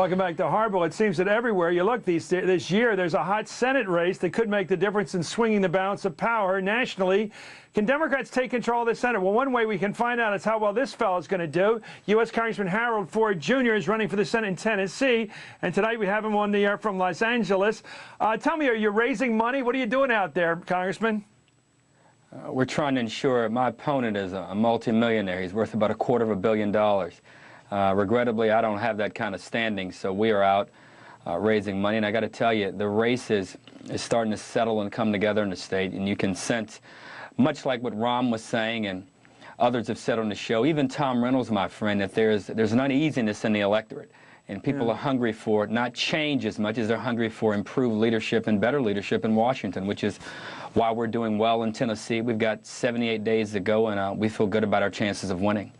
Welcome back to Hardball. It seems that everywhere you look this year, there's a hot Senate race that could make the difference in swinging the balance of power nationally. Can Democrats take control of the Senate? Well, one way we can find out is how well this fellow is going to do. U.S. Congressman Harold Ford Jr. is running for the Senate in Tennessee, and tonight we have him on the air from Los Angeles. Tell me, are you raising money? What are you doing out there, Congressman? We're trying to ensure my opponent is a multimillionaire. He's worth about $250 million. Regrettably, I don't have that kind of standing, so we are out raising money. And I got to tell you, the race is starting to settle and come together in the state, and you can sense, much like what Ron was saying and others have said on the show, even Tom Reynolds, my friend, that there's an uneasiness in the electorate. And people are hungry for not change as much as they're hungry for improved leadership and better leadership in Washington, which is why we're doing well in Tennessee. We've got 78 days to go, and we feel good about our chances of winning.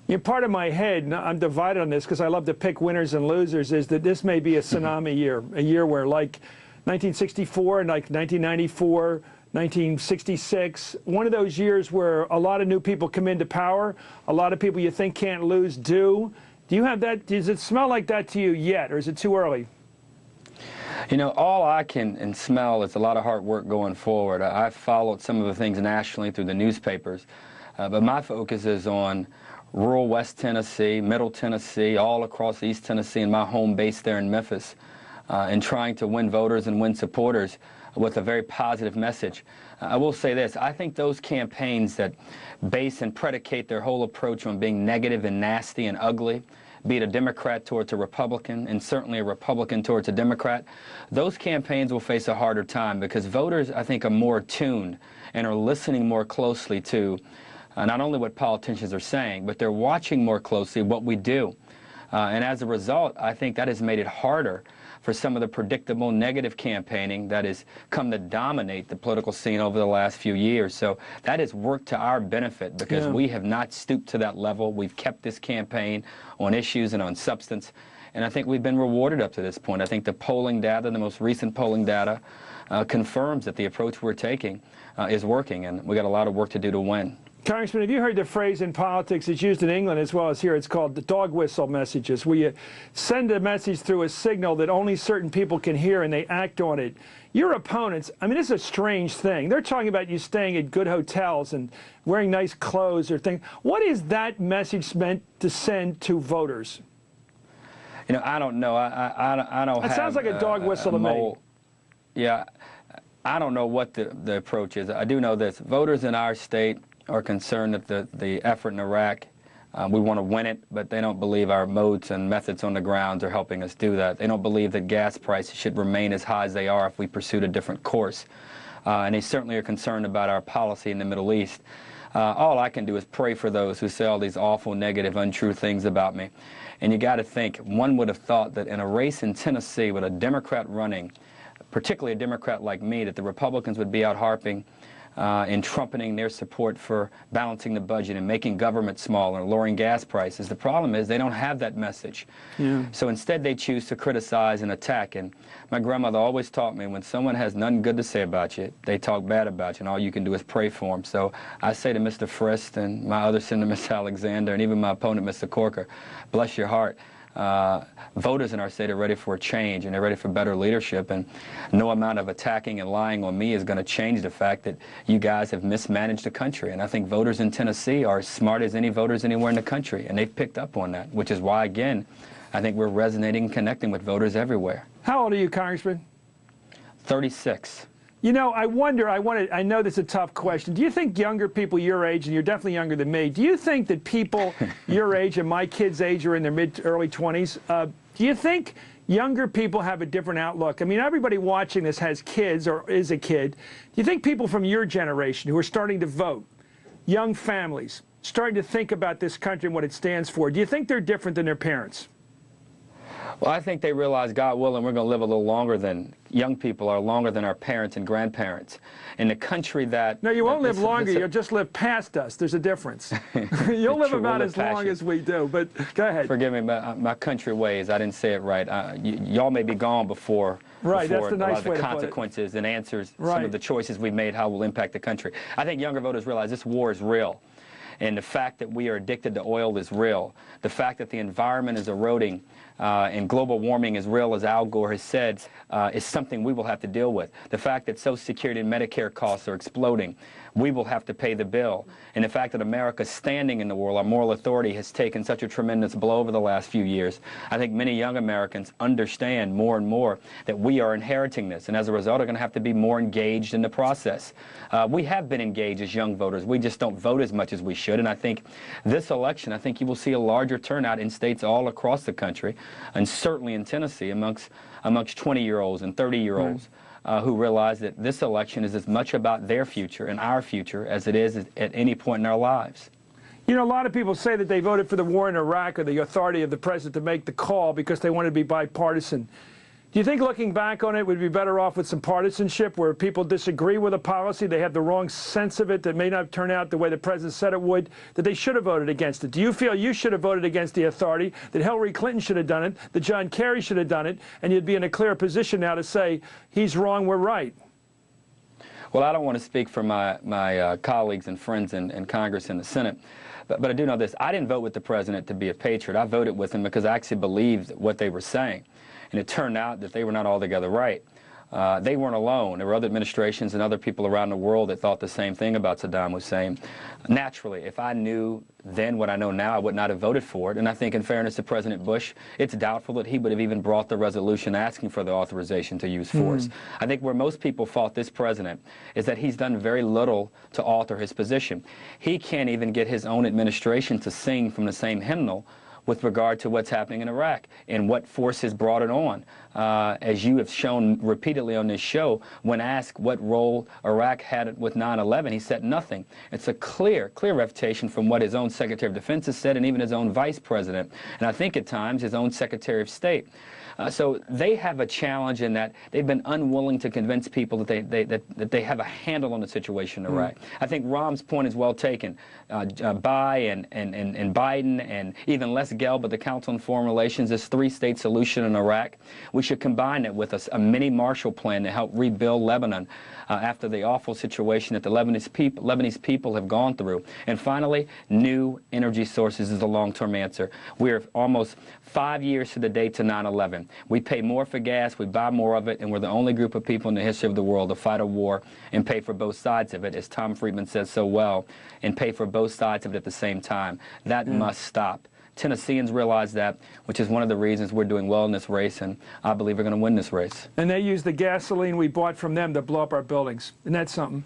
You know, part of my head, and I'm divided on this because I love to pick winners and losers, is that this may be a tsunami year, a year where, like 1964 and like 1994, 1966, one of those years where a lot of new people come into power, a lot of people you think can't lose do. Do you have that? Does it smell like that to you yet, or is it too early? You know, all I can smell is a lot of hard work going forward. I've followed some of the things nationally through the newspapers, but my focus is on rural West Tennessee, Middle Tennessee, all across East Tennessee, and my home base there in Memphis, and trying to win voters and win supporters with a very positive message. I will say this, I think those campaigns that base and predicate their whole approach on being negative and nasty and ugly, be it a Democrat towards a Republican, and certainly a Republican towards a Democrat, those campaigns will face a harder time because voters, I think, are more attuned and are listening more closely to not only what politicians are saying, but they're watching more closely what we do. And as a result, I think that has made it harder for some of the predictable negative campaigning that has come to dominate the political scene over the last few years. So that has worked to our benefit because we have not stooped to that level. We've kept this campaign on issues and on substance. And I think we've been rewarded up to this point. I think the polling data, the most recent polling data, confirms that the approach we're taking is working, and we got a lot of work to do to win. Congressman, have you heard the phrase in politics, it's used in England as well as here, it's called the dog whistle messages, where you send a message through a signal that only certain people can hear and they act on it. Your opponents, I mean, this is a strange thing. They're talking about you staying at good hotels and wearing nice clothes or things. What is that message meant to send to voters? You know, I don't know. I don't have... It sounds like a dog whistle to me. Yeah, I don't know what the approach is. I do know this. Voters in our state are concerned that the effort in Iraq, we want to win it, but they don't believe our modes and methods on the grounds are helping us do that. They don't believe that gas prices should remain as high as they are if we pursued a different course. And they certainly are concerned about our policy in the Middle East. All I can do is pray for those who say all these awful, negative, untrue things about me. And you got to think, one would have thought that in a race in Tennessee with a Democrat running, particularly a Democrat like me, that the Republicans would be out harping in trumpeting their support for balancing the budget and making government smaller and lowering gas prices. The problem is they don't have that message. So instead they choose to criticize and attack. And my grandmother always taught me when someone has nothing good to say about you, they talk bad about you, and all you can do is pray for them. So I say to Mr. Frist and my other senator, Ms. Alexander, and even my opponent, Mr. Corker, bless your heart. Voters in our state are ready for a change, and they're ready for better leadership, and no amount of attacking and lying on me is going to change the fact that you guys have mismanaged the country. And I think voters in Tennessee are as smart as any voters anywhere in the country, and they've picked up on that, which is why, again, I think we're resonating and connecting with voters everywhere. How old are you, Congressman? 36. You know, I wonder, I know this is a tough question. Do you think younger people your age, and you're definitely younger than me, do you think that people your age and my kids' age are in their early 20s, do you think younger people have a different outlook? I mean, everybody watching this has kids or is a kid. Do you think people from your generation who are starting to vote, young families, starting to think about this country and what it stands for, do you think they're different than their parents? Well, I think they realize, God willing, we're going to live a little longer than young people are, longer than our parents and grandparents. In the country that... No, you won't live longer. You'll just live past us. There's a difference. You'll live about as long as we do, but go ahead. Forgive me, my country ways. I didn't say it right. Y'all may be gone before that's the nice a lot of way the to put it. consequences and answers, some of the choices we've made, how will impact the country. I think younger voters realize this war is real. And the fact that we are addicted to oil is real. The fact that the environment is eroding and global warming, as real as Al Gore has said, is something we will have to deal with. The fact that Social Security and Medicare costs are exploding, we will have to pay the bill. And the fact that America's standing in the world, our moral authority, has taken such a tremendous blow over the last few years. I think many young Americans understand more and more that we are inheriting this, and as a result are going to have to be more engaged in the process. We have been engaged as young voters. We just don't vote as much as we should, and I think this election, I think you will see a larger turnout in states all across the country, and certainly in Tennessee amongst 20-year-olds and 30-year-olds. Who realize that this election is as much about their future and our future as it is at any point in our lives. You know, a lot of people say that they voted for the war in Iraq or the authority of the president to make the call because they wanted to be bipartisan. Do you think, looking back on it, we'd be better off with some partisanship where people disagree with a policy, they have the wrong sense of it that may not turn out the way the president said it would, that they should have voted against it? Do you feel you should have voted against the authority, that Hillary Clinton should have done it, that John Kerry should have done it, and you'd be in a clear position now to say, he's wrong, we're right? Well, I don't want to speak for my colleagues and friends in Congress and the Senate, but I do know this. I didn't vote with the president to be a patriot. I voted with him because I actually believed what they were saying. And it turned out that they were not altogether right. They weren't alone. There were other administrations and other people around the world that thought the same thing about Saddam Hussein. Naturally, if I knew then what I know now, I would not have voted for it. And I think, in fairness to President Bush, it's doubtful that he would have even brought the resolution asking for the authorization to use force. I think where most people fault this president is that he's done very little to alter his position. He can't even get his own administration to sing from the same hymnal with regard to what's happening in Iraq and what force has brought it on. As you have shown repeatedly on this show, when asked what role Iraq had with 9/11, he said nothing. It's a clear refutation from what his own Secretary of Defense has said and even his own Vice President, and I think at times his own Secretary of State. So they have a challenge in that they've been unwilling to convince people that they have a handle on the situation in Iraq. I think Rahm's point is well taken. Bai and Biden and even Les Gelb, the Council on Foreign Relations, this three-state solution in Iraq. We should combine it with a mini Marshall Plan to help rebuild Lebanon after the awful situation that the Lebanese people have gone through. And finally, new energy sources is the long-term answer. We're almost 5 years to the date to 9/11. We pay more for gas, we buy more of it, and we're the only group of people in the history of the world to fight a war and pay for both sides of it, as Tom Friedman says so well, and pay for both sides of it at the same time. That must stop. Tennesseans realize that, which is one of the reasons we're doing well in this race, and I believe we're going to win this race. And they use the gasoline we bought from them to blow up our buildings. Isn't that something?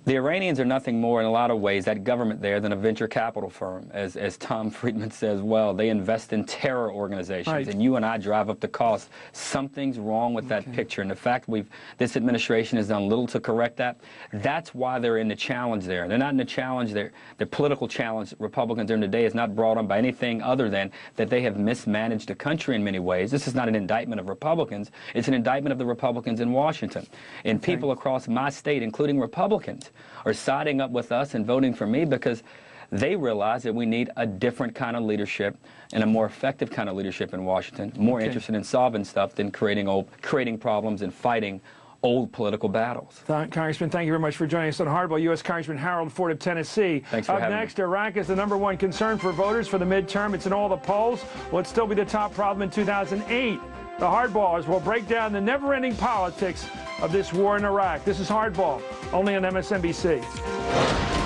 The Iranians are nothing more in a lot of ways, that government there, than a venture capital firm, as Tom Friedman says well. They invest in terror organizations, and you and I drive up the cost. Something's wrong with that picture, and the fact this administration has done little to correct that, that's why they're in the challenge there. They're not in the challenge there. The political challenge Republicans are in today is not brought on by anything other than that they have mismanaged the country in many ways. This is not an indictment of Republicans. It's an indictment of the Republicans in Washington. And people across my state, including Republicans, are siding up with us and voting for me because they realize that we need a different kind of leadership and a more effective kind of leadership in Washington, more interested in solving stuff than creating problems and fighting old political battles. Congressman, thank you very much for joining us on Hardball. U.S. Congressman Harold Ford of Tennessee. Thanks for having me. Up next, Iraq is the #1 concern for voters for the midterm. It's in all the polls. Will it still be the top problem in 2008? The Hardballers will break down the never-ending politics of this war in Iraq. This is Hardball, only on MSNBC.